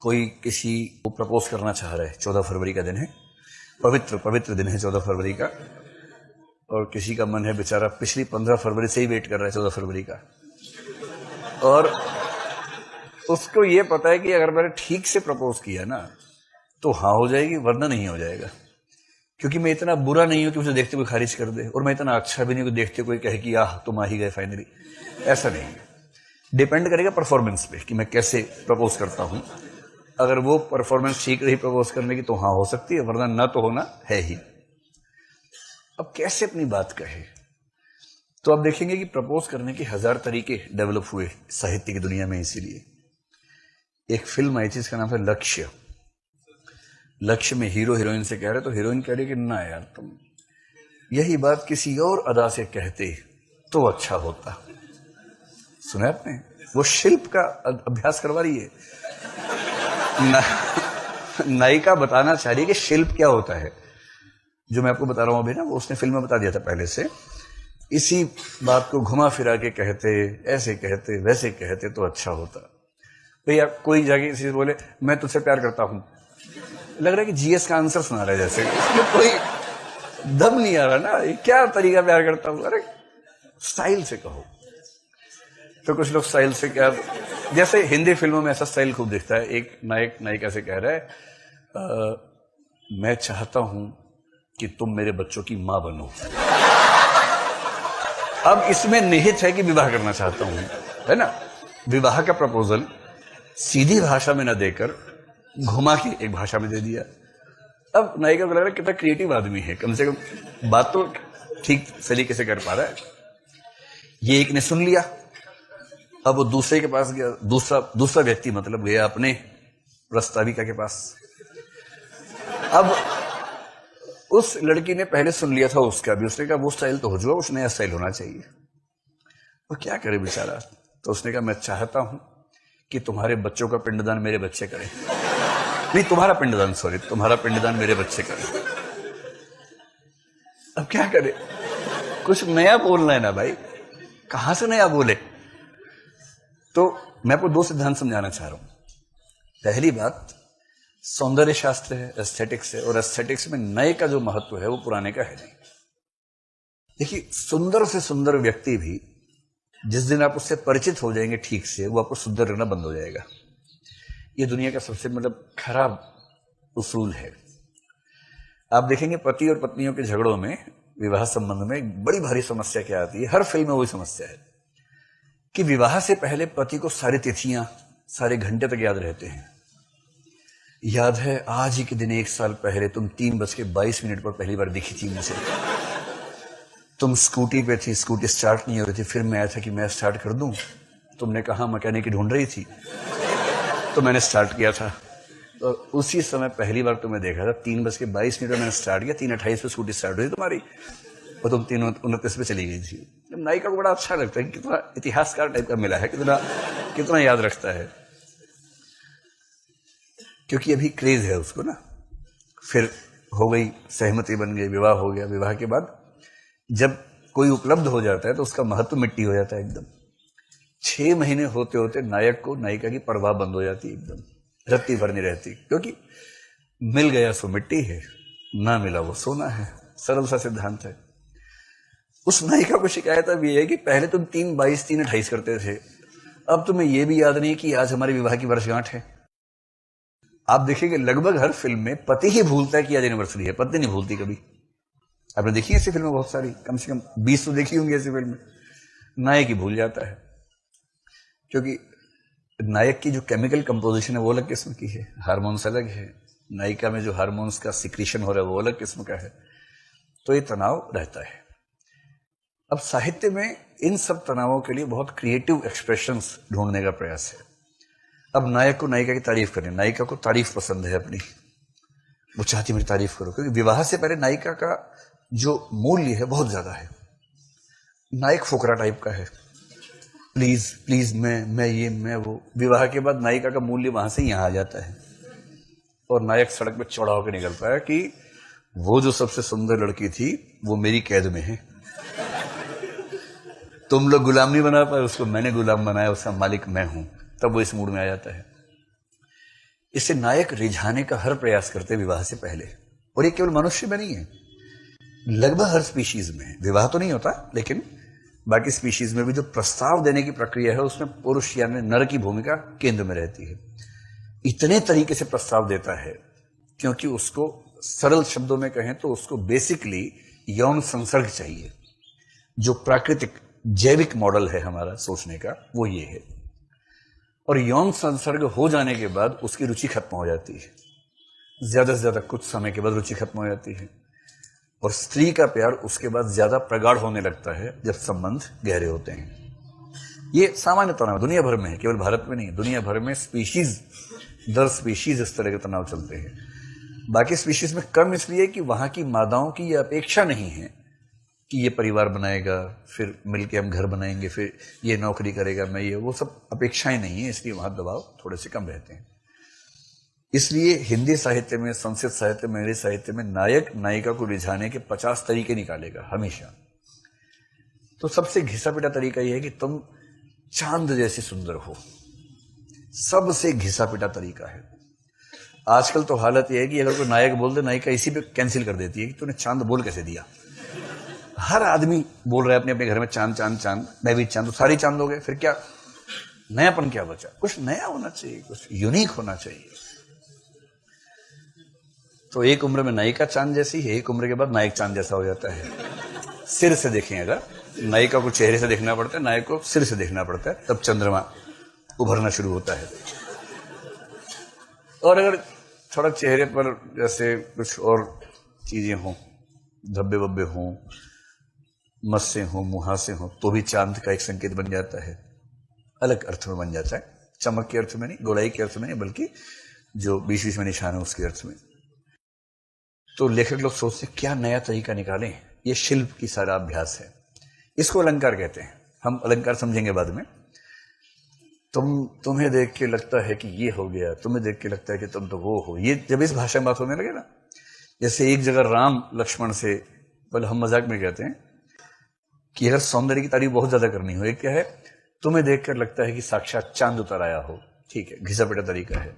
कोई किसी को प्रपोज करना चाह रहा है, 14 फरवरी का दिन है, पवित्र पवित्र दिन है 14 फरवरी का, और किसी का मन है बेचारा पिछली 15 फरवरी से ही वेट कर रहा है 14 फरवरी का, और उसको ये पता है कि अगर मैंने ठीक से प्रपोज किया ना तो हाँ हो जाएगी, वरना नहीं हो जाएगा, क्योंकि मैं इतना बुरा नहीं हूं कि मुझे देखते कोई खारिज कर दे, और मैं इतना अच्छा भी नहीं हूं कि देखते कोई कहे कि आह तुम आ ही गए फाइनली। ऐसा नहीं है, डिपेंड करेगा परफॉर्मेंस पे कि मैं कैसे प्रपोज करता हूं। अगर वो परफॉर्मेंस ठीक रही प्रपोज करने की तो हाँ हो सकती है, वरना ना तो होना है ही। अब कैसे अपनी बात कहे, तो आप देखेंगे कि प्रपोज करने के 1000 तरीके डेवलप हुए साहित्य की दुनिया में। इसीलिए एक फिल्म आई थी, इसका नाम था लक्ष्य। लक्ष्य में हीरो हीरोइन से कह रहे, तो हीरोइन कह रही कि ना यार तुम यही बात किसी और अदा से कहते तो अच्छा होता। सुना आपने? वो शिल्प का अभ्यास करवा रही है, नायिका बताना चाह रही है कि शिल्प क्या होता है। जो मैं आपको बता रहा हूं अभी ना, वो उसने फिल्म में बता दिया था पहले से। इसी बात को घुमा फिरा के कहते, ऐसे कहते वैसे कहते तो अच्छा होता। भैया कोई जाके किसी से बोले मैं तुझसे प्यार करता हूं, लग रहा है कि जीएस का आंसर सुना रहा है जैसे, इसमें कोई दम नहीं आ रहा ना। क्या तरीका प्यार करता हूं, अरे स्टाइल से कहो। तो कुछ लोग स्टाइल से क्या, जैसे हिंदी फिल्मों में ऐसा स्टाइल खूब दिखता है, एक नायक नायिका से कह रहा है मैं चाहता हूं कि तुम मेरे बच्चों की मां बनो। अब इसमें निहित है कि विवाह करना चाहता हूं, है ना। विवाह का प्रपोजल सीधी भाषा में न देकर घुमा के एक भाषा में दे दिया। अब नायिका को लग रहा है कितना क्रिएटिव आदमी है, कम से कम बात तो ठीक तरीके से कर पा रहा है। ये एक ने सुन लिया, अब वो दूसरे के पास गया, दूसरा व्यक्ति मतलब गया अपने प्रस्ताविका के पास। अब उस लड़की ने पहले सुन लिया था उसका भी, उसने कहा वो स्टाइल तो हो जाओ, उस नया स्टाइल होना चाहिए। वो क्या करे बेचारा, तो उसने कहा मैं चाहता हूं कि तुम्हारे बच्चों का पिंडदान मेरे बच्चे करें। नहीं, तुम्हारा पिंडदान, सॉरी, तुम्हारा पिंडदान मेरे बच्चे करें। अब क्या करे, कुछ नया बोलना है ना भाई, कहां से नया बोले। तो मैं आपको 2 सिद्धांत समझाना चाह रहा हूं। पहली बात, सौंदर्य शास्त्र है, एस्थेटिक्स है, और एस्थेटिक्स में नए का जो महत्व है वो पुराने का है नहीं। देखिए, सुंदर से सुंदर व्यक्ति भी जिस दिन आप उससे परिचित हो जाएंगे ठीक से, वो आपको सुंदर रहना बंद हो जाएगा। ये दुनिया का सबसे खराब उसूल है। आप देखेंगे पति और पत्नियों के झगड़ों में, विवाह संबंध में एक बड़ी भारी समस्या क्या आती है, हर फिल्म में वही समस्या है कि विवाह से पहले पति को सारी तिथियां, सारे घंटे तक याद रहते हैं। याद है आज ही के दिन 1 साल पहले तुम 3:22 पर पहली बार दिखी थी मुझे, तुम स्कूटी पे थी, स्कूटी स्टार्ट नहीं हो रही थी, फिर मैं आया था कि मैं स्टार्ट कर दूं, तुमने कहा मैकेनिक ढूंढ रही थी तो मैंने स्टार्ट किया था, तो उसी समय पहली बार तुम्हें देखा था, 3:22 पर मैंने स्टार्ट किया, 3:28 पे स्कूटी स्टार्ट हुई तुम्हारी, और तुम 3:29 पे चली गई थी। नायिका को बड़ा अच्छा लगता है, कितना इतिहासकार टाइप का मिला है, कितना याद रखता है, क्योंकि अभी क्रेज है उसको ना। फिर हो गई सहमति, बन गई, विवाह हो गया। विवाह के बाद जब कोई उपलब्ध हो जाता है तो उसका महत्व मिट्टी हो जाता है एकदम। 6 महीने होते होते नायक को नायिका की परवाह बंद हो जाती है, एकदम रत्ती भर नहीं रहती, क्योंकि मिल गया सो मिट्टी है, ना मिला वो सोना है। सरल सा सिद्धांत है। उस नायिका को शिकायत अब ये है कि पहले तुम 3:22, 3:28 करते थे, अब तुम्हें यह भी याद नहीं कि आज हमारे विवाह की वर्षगांठ है। आप देखेंगे लगभग हर फिल्म में पति ही भूलता है कि आज एनिवर्सरी है, पत्नी नहीं भूलती कभी। आपने देखी ऐसी फिल्में बहुत सारी, कम से कम 20 तो देखी होंगी ऐसी फिल्में। नायक ही भूल जाता है, क्योंकि नायक की जो केमिकल कंपोजिशन है वो अलग किस्म की है, हार्मोन्स अलग है। नायिका में जो हार्मोन्स का सिक्रीशन हो रहा है वो अलग किस्म का है, तो ये तनाव रहता है। अब साहित्य में इन सब तनावों के लिए बहुत क्रिएटिव एक्सप्रेशंस ढूंढने का प्रयास है। अब नायक को नायिका की तारीफ करें, नायिका को तारीफ पसंद है अपनी, वो चाहती मेरी तारीफ करो, क्योंकि विवाह से पहले नायिका का जो मूल्य है बहुत ज्यादा है। नायक फुकरा टाइप का है, प्लीज प्लीज, मैं वो। विवाह के बाद नायिका का मूल्य वहां से यहां आ जाता है, और नायक सड़क पे चौड़ा होकर निकलता है कि वो जो सबसे सुंदर लड़की थी वो मेरी कैद में है, तुम लोग गुलाम नहीं बना पाए उसको, मैंने गुलाम बनाया, उसका मालिक मैं हूं। तब वो इस मूड में आ जाता है। इसे नायक रिझाने का हर प्रयास करते विवाह से पहले। और ये केवल मनुष्य में नहीं है, लगभग हर स्पीशीज में है। विवाह तो नहीं होता, लेकिन बाकी स्पीशीज में भी जो प्रस्ताव देने की प्रक्रिया है उसमें पुरुष यानी नर की भूमिका केंद्र में रहती है। इतने तरीके से प्रस्ताव देता है क्योंकि उसको सरल शब्दों में कहें तो उसको बेसिकली यौन संसर्ग चाहिए। जो प्राकृतिक जैविक मॉडल है हमारा सोचने का वो ये है। और यौन संसर्ग हो जाने के बाद उसकी रुचि खत्म हो जाती है। ज्यादा से ज्यादा कुछ समय के बाद रुचि खत्म हो जाती है। और स्त्री का प्यार उसके बाद ज्यादा प्रगाढ़ होने लगता है जब संबंध गहरे होते हैं। ये सामान्य तनाव दुनिया भर में है, केवल भारत में नहीं, दुनिया भर में स्पीशीज दर स्पीशीज इस तरह के तनाव चलते हैं। बाकी स्पीशीज में कम इसलिए कि वहां की मादाओं की यह अपेक्षा नहीं है कि ये परिवार बनाएगा, फिर मिलके हम घर बनाएंगे, फिर ये नौकरी करेगा, मैं ये, वो सब अपेक्षाएं नहीं है, इसलिए वहां दबाव थोड़े से कम रहते हैं। इसलिए हिंदी साहित्य में, संस्कृत साहित्य में, अंग्रेजी साहित्य में नायक नायिका को रिझाने के 50 तरीके निकालेगा हमेशा। तो सबसे घिसा पिटा तरीका यह है कि तुम चांद जैसे सुंदर हो। सबसे घिसा पिटा तरीका है। आजकल तो हालत यह है कि अगर कोई नायक बोल दे, नायिका इसी पे कैंसिल कर देती है कि तूने चांद बोल कैसे दिया। हर आदमी बोल रहा है अपने अपने घर में चांद चांद चांद, मैं भी चांद, तो सारी चांद हो गए, फिर क्या नयापन क्या बचा? कुछ नया होना चाहिए, कुछ यूनिक होना चाहिए। तो एक उम्र में नायिका चांद जैसी है, एक उम्र के बाद नायक चांद जैसा हो जाता है। सिर से देखें, अगर नायिका को चेहरे से देखना पड़ता है, नायक को सिर से देखना पड़ता है, तब चंद्रमा उभरना शुरू होता है। और अगर थोड़ा चेहरे पर जैसे कुछ और चीजें हों, धब्बे वब्बे हों, मस्से हों, मुहासे हों, तो भी चांद का एक संकेत बन जाता है। अलग अर्थ में बन जाता है, चमक के अर्थ में नहीं, गोलाई के अर्थ में नहीं, बल्कि जो बीच बीच में निशान है उसके अर्थ में। तो लेखक लोग सोचते क्या नया तरीका निकालें। ये शिल्प की सारा अभ्यास है, इसको अलंकार कहते हैं। हम अलंकार समझेंगे बाद में। तुम्हें देख के लगता है कि ये हो गया, तुम्हें देख के लगता है कि तुम तो वो हो। ये जब इस भाषा में बात होने लगे ना, जैसे एक जगह राम लक्ष्मण से, बोले हम मजाक में कहते हैं कि अगर सौंदर्य की तारीफ बहुत ज्यादा करनी हो, एक क्या है, तुम्हें देखकर लगता है कि साक्षात चांद उतर आया हो। ठीक है, घिसा पिटा तरीका है।